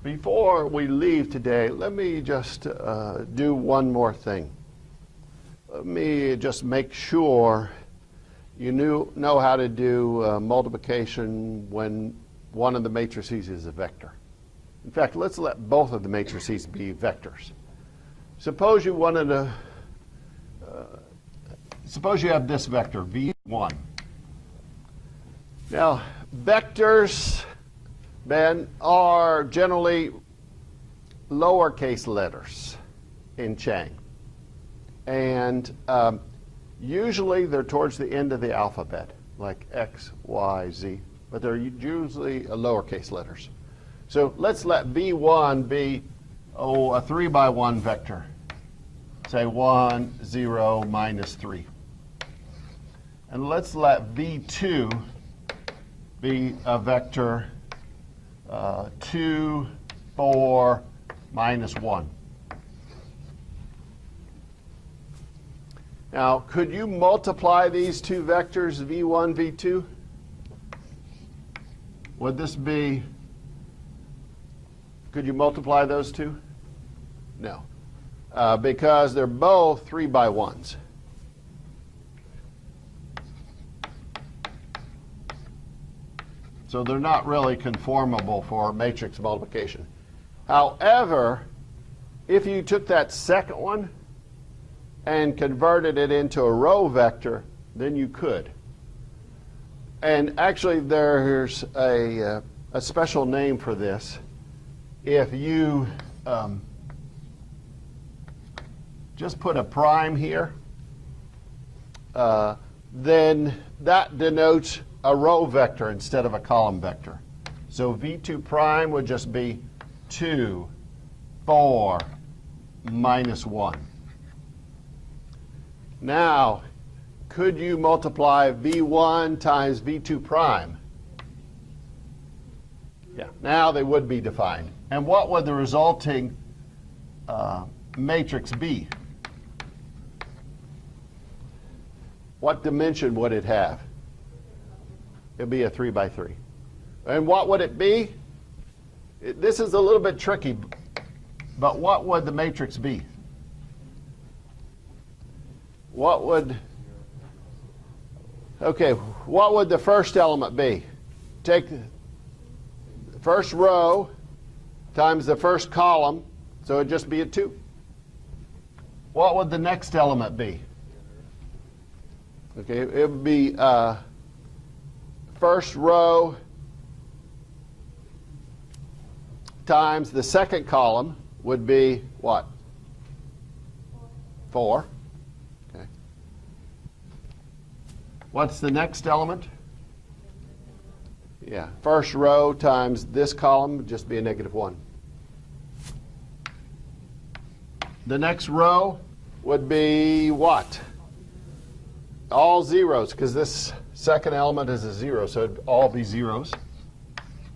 Before we leave today, let me just do one more thing. Let me just make sure you know how to do multiplication when one of the matrices is a vector. In fact, let's let both of the matrices be vectors. Suppose you wanted to, suppose you have this vector, v1. Now, vectors, Ben, are generally lowercase letters in Chang. And usually they're towards the end of the alphabet, like X, Y, Z. But they're usually lowercase letters. So let's let v1 be, a 3 by 1 vector. Say 1, 0, minus 3. And let's let v2 be a vector 2, 4, minus 1. Now, could you multiply these two vectors, v1, v2? Would this be, could you multiply those two? No, because they're both 3 by 1s. So they're not really conformable for matrix multiplication. However, if you took that second one and converted it into a row vector, then you could. And actually, there's a special name for this. If you just put a prime here, then that denotes a row vector instead of a column vector. So v2 prime would just be 2, 4, minus 1. Now, could you multiply v1 times v2 prime? Yeah, now they would be defined. And what would the resulting matrix be? What dimension would it have? It would be a 3 by 3. And what would it be? This is a little bit tricky, but what would the matrix be? What would the first element be? Take the first row times the first column, so it'd just be a 2. What would the next element be? Okay, it would be first row times the second column would be what? 4. Okay. What's the next element? Yeah, first row times this column would just be a negative 1. The next row would be what? All zeros, because this second element is a 0, so it'd all be zeros.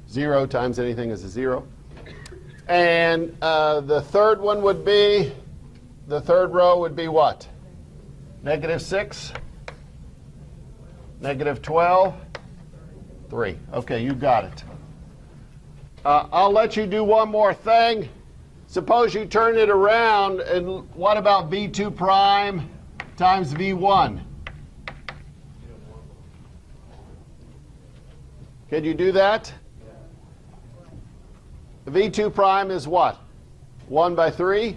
0 times anything is a 0. And the third one would be, the third row would be what? Negative 6, negative 12, 3. Okay, you got it. I'll let you do one more thing. Suppose you turn it around, and what about v2 prime times v1? Can you do that? v2 prime is what? 1 by 3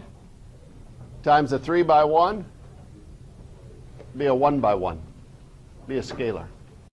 times a 3 by 1. Be a 1 by 1. Be a scalar.